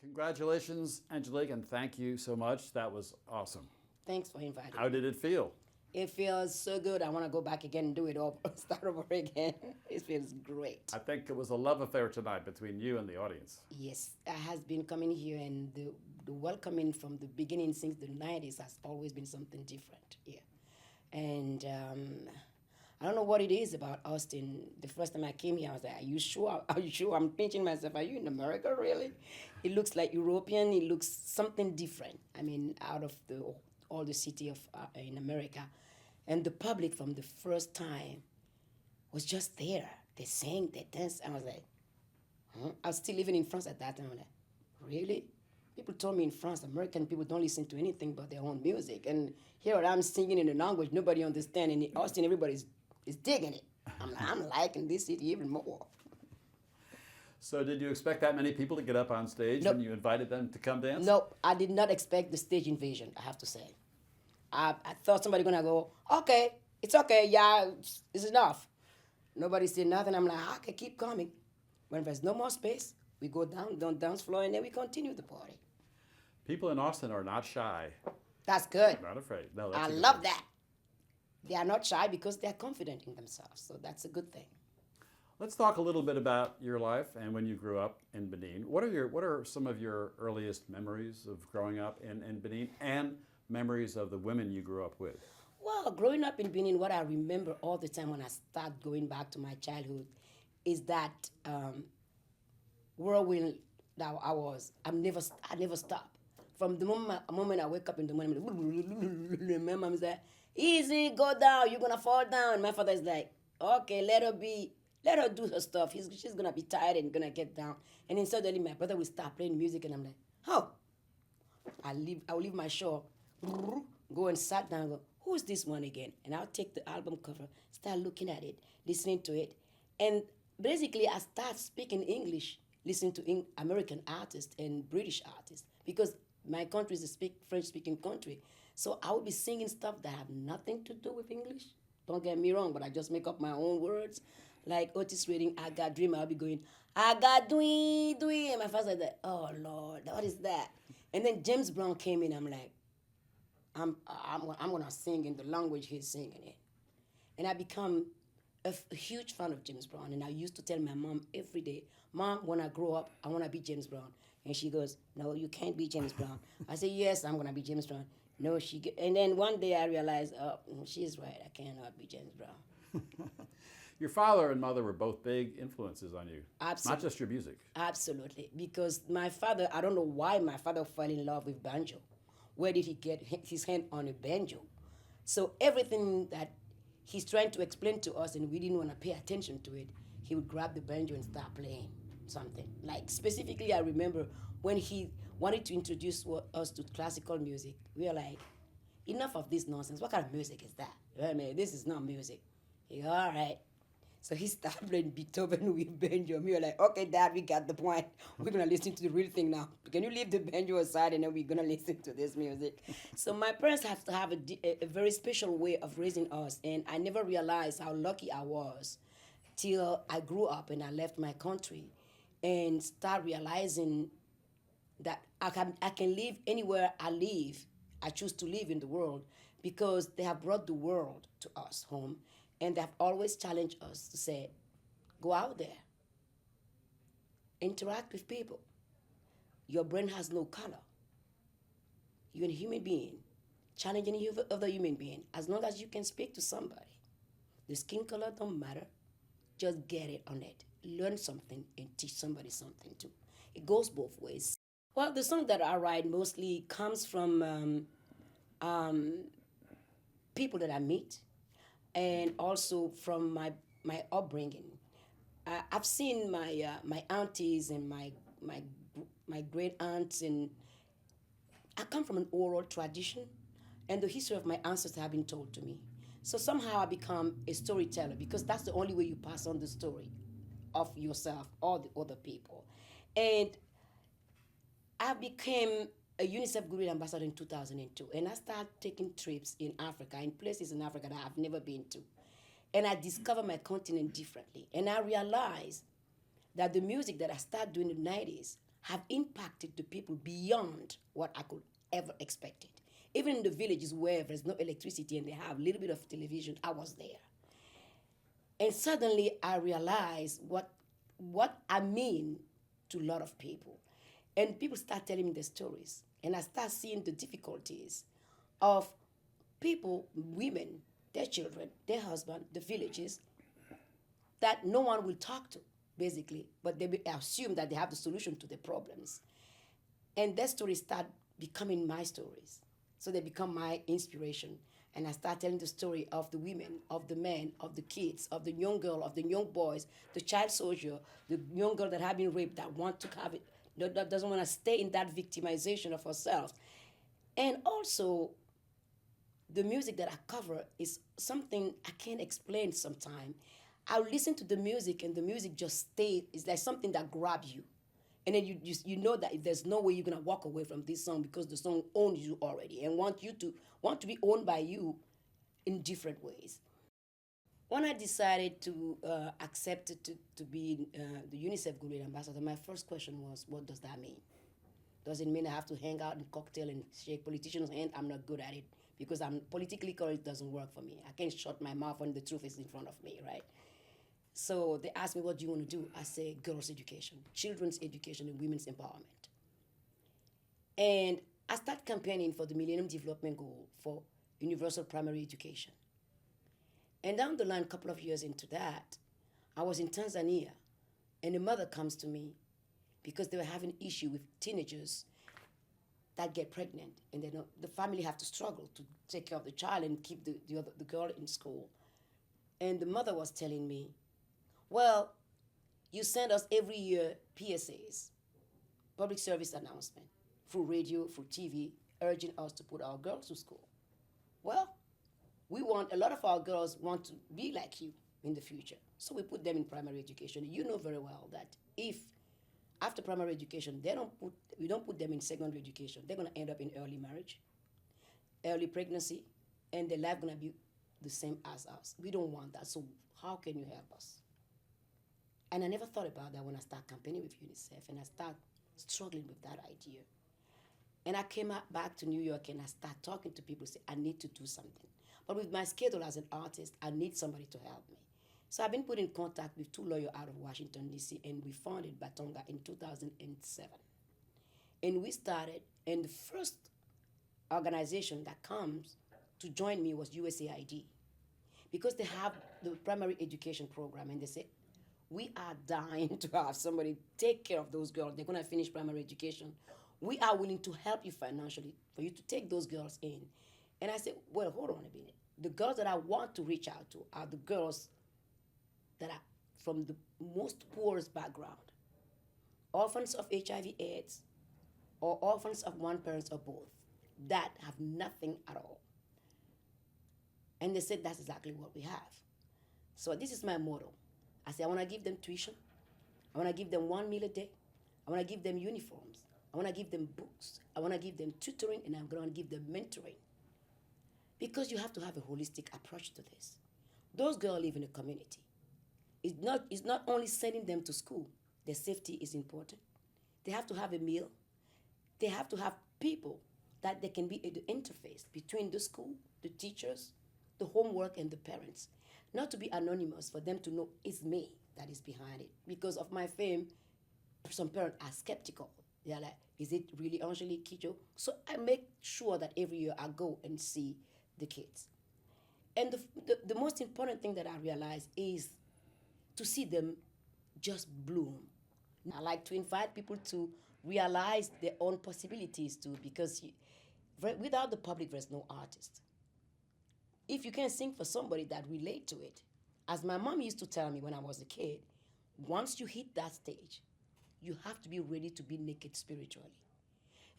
Congratulations, Angelique, and thank you so much. That was awesome. Thanks for inviting How me. did it feel? It feels so good. I want to go back again and do it over, start over again. It feels great. I think it was a love affair tonight between you and the audience. Yes, I has been coming here, and the welcoming from the beginning since the 90s has always been something different here. And I don't know what it is about Austin. The first time I came here, I was like, "Are you sure? Are you sure?" I'm pinching myself. Are you in America, really? It looks like European. It looks something different. I mean, out of the all the city of in America, and the public from the first time was just there. They sang, they danced. I was like, huh? I was still living in France at that time. I'm like, really? People told me in France, American people don't listen to anything but their own music. And here I'm singing in a language nobody understands. And in Austin, everybody's is digging it. I'm liking this city even more. So, did you expect that many people to get up on stage Nope. when you invited them to come dance? No, I did not expect the stage invasion, I have to say. I thought somebody gonna go, okay, it's okay, yeah, it's enough. Nobody said nothing. I'm like, okay, keep coming. When there's no more space, we go down the dance floor and then we continue the party. People in Austin are not shy, That's good. not afraid. No, that's I a good love thing. that. They are not shy because they're confident in themselves. So that's a good thing. Let's talk a little bit about your life and when you grew up in Benin. What are some of your earliest memories of growing up in Benin and memories of the women you grew up with? Well, growing up in Benin, what I remember all the time when I start going back to my childhood is that whirlwind that I was. I never stop. From the moment I wake up in the morning, my mom is like, "Easy, go down. You're gonna fall down." My father is like, "Okay, let her be. Let her do her stuff. She's gonna be tired and gonna get down." And then suddenly my brother will start playing music, and I'm like, "Oh, I'll leave my show, go and sat down and go, who's this one again? And I'll take the album cover, start looking at it, listening to it. And basically I start speaking English, listening to American artists and British artists because my country is a French speaking country. So I will be singing stuff that have nothing to do with English. Don't get me wrong, but I just make up my own words. Like Otis Redding, I got dream, I'll be going, I got dwee. And my father's like, oh Lord, what is that? And then James Brown came in, I'm like, I'm gonna sing in the language he's singing in. And I become a huge fan of James Brown. And I used to tell my mom every day, Mom, when I grow up, I wanna be James Brown. And she goes, no, you can't be James Brown. I say, yes, I'm gonna be James Brown. No, and then one day I realized, oh, she's right, I cannot be James Brown. Your father and mother were both big influences on you, not Absolutely. just your music. Absolutely. Because my father, I don't know why my father fell in love with banjo. Where did he get his hand on a banjo? So everything that he's trying to explain to us and we didn't want to pay attention to it, he would grab the banjo and start playing something. Like specifically, I remember when he wanted to introduce us to classical music, we were like, enough of this nonsense. What kind of music is that? I mean, this is not music. He go, all right. So he started playing Beethoven with banjo. We were like, okay, Dad, we got the point. We're gonna listen to the real thing now. Can you leave the banjo aside and then we're gonna listen to this music? So my parents have to have a very special way of raising us, and I never realized how lucky I was till I grew up and I left my country and start realizing that I can live anywhere I live. I choose to live in the world because they have brought the world to us home, and they have always challenged us to say, go out there, interact with people. Your brain has no color. You're a human being, challenging any other human being. As long as you can speak to somebody, the skin color don't matter. Just get it on it. Learn something and teach somebody something too. It goes both ways. Well, the song that I write mostly comes from um, people that I meet, and also from my upbringing. I've seen my aunties and my my great aunts, and I come from an oral tradition, and the history of my ancestors have been told to me. So somehow I become a storyteller because that's the only way you pass on the story of yourself or the other people. And I became a UNICEF Goodwill Ambassador in 2002, and I started taking trips in Africa, in places in Africa that I've never been to. And I discovered my continent differently. And I realized that the music that I started doing in the 90s have impacted the people beyond what I could ever expect it. Even in the villages where there's no electricity and they have a little bit of television, I was there. And suddenly I realized what I mean to a lot of people. And people start telling me the stories. And I start seeing the difficulties of people, women, their children, their husband, the villages, that no one will talk to, basically, but they assume that they have the solution to their problems. And their stories start becoming my stories. So they become my inspiration. And I start telling the story of the women, of the men, of the kids, of the young girl, of the young boys, the child soldier, the young girl that have been raped, that want to have it, that doesn't want to stay in that victimization of herself. And also, the music that I cover is something I can't explain sometimes. I'll listen to the music and the music just stays. It's like something that grabs you. And then you know that if there's no way you're gonna walk away from this song because the song owns you already and want to be owned by you in different ways. When I decided to accept to be the UNICEF Goodwill Ambassador, my first question was, what does that mean? Does it mean I have to hang out in cocktail and shake politicians' hand? I'm not good at it because I'm politically correct. Doesn't work for me. I can't shut my mouth when the truth is in front of me, right? So they asked me, what do you want to do? I say, girls' education, children's education, and women's empowerment. And I start campaigning for the Millennium Development Goal for universal primary education. And down the line, a couple of years into that, I was in Tanzania, and a mother comes to me because they were having issue with teenagers that get pregnant, and the family have to struggle to take care of the child and keep the girl in school. And the mother was telling me, well, you send us every year PSAs, public service announcement, through radio, through TV, urging us to put our girls to school. Well, a lot of our girls want to be like you in the future. So we put them in primary education. You know very well that if after primary education, we don't put them in secondary education, they're gonna end up in early marriage, early pregnancy, and their life gonna be the same as us. We don't want that. So how can you help us? And I never thought about that when I started campaigning with UNICEF, and I started struggling with that idea. And I came back to New York and I started talking to people, say, I need to do something. But with my schedule as an artist, I need somebody to help me. So I've been put in contact with two lawyers out of Washington, D.C., and we founded Batonga in 2007. And we started, and the first organization that comes to join me was USAID, because they have the primary education program, and they say, we are dying to have somebody take care of those girls. They're going to finish primary education. We are willing to help you financially for you to take those girls in. And I said, well, hold on a minute. The girls that I want to reach out to are the girls that are from the most poorest background, orphans of HIV/AIDS, or orphans of one parent or both, that have nothing at all. And they said, that's exactly what we have. So this is my motto. I said, I want to give them tuition. I want to give them 1 meal a day. I want to give them uniforms. I want to give them books. I want to give them tutoring, and I'm going to give them mentoring. Because you have to have a holistic approach to this. Those girls live in a community. It's not only sending them to school. Their safety is important. They have to have a meal. They have to have people that they can be at the interface between the school, the teachers, the homework, and the parents. Not to be anonymous, for them to know it's me that is behind it. Because of my fame, some parents are skeptical. They're like, is it really Angelique Kidjo? So I make sure that every year I go and see the kids. And the most important thing that I realize is to see them just bloom. I like to invite people to realize their own possibilities too, because without the public, there's no artist. If you can sing for somebody that relate to it, as my mom used to tell me when I was a kid, once you hit that stage, you have to be ready to be naked spiritually.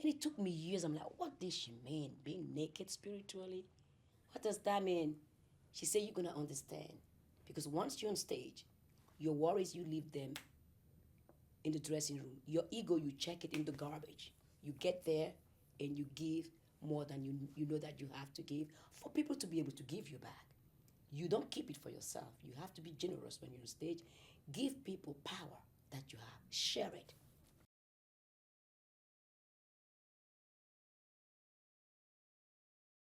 And it took me years. I'm like, what did she mean, being naked spiritually? What does that mean? She said, you're going to understand. Because once you're on stage, your worries, you leave them in the dressing room. Your ego, you check it in the garbage. You get there and you give more than you know that you have to give for people to be able to give you back. You don't keep it for yourself. You have to be generous when you're on stage. Give people power that you have. Share it.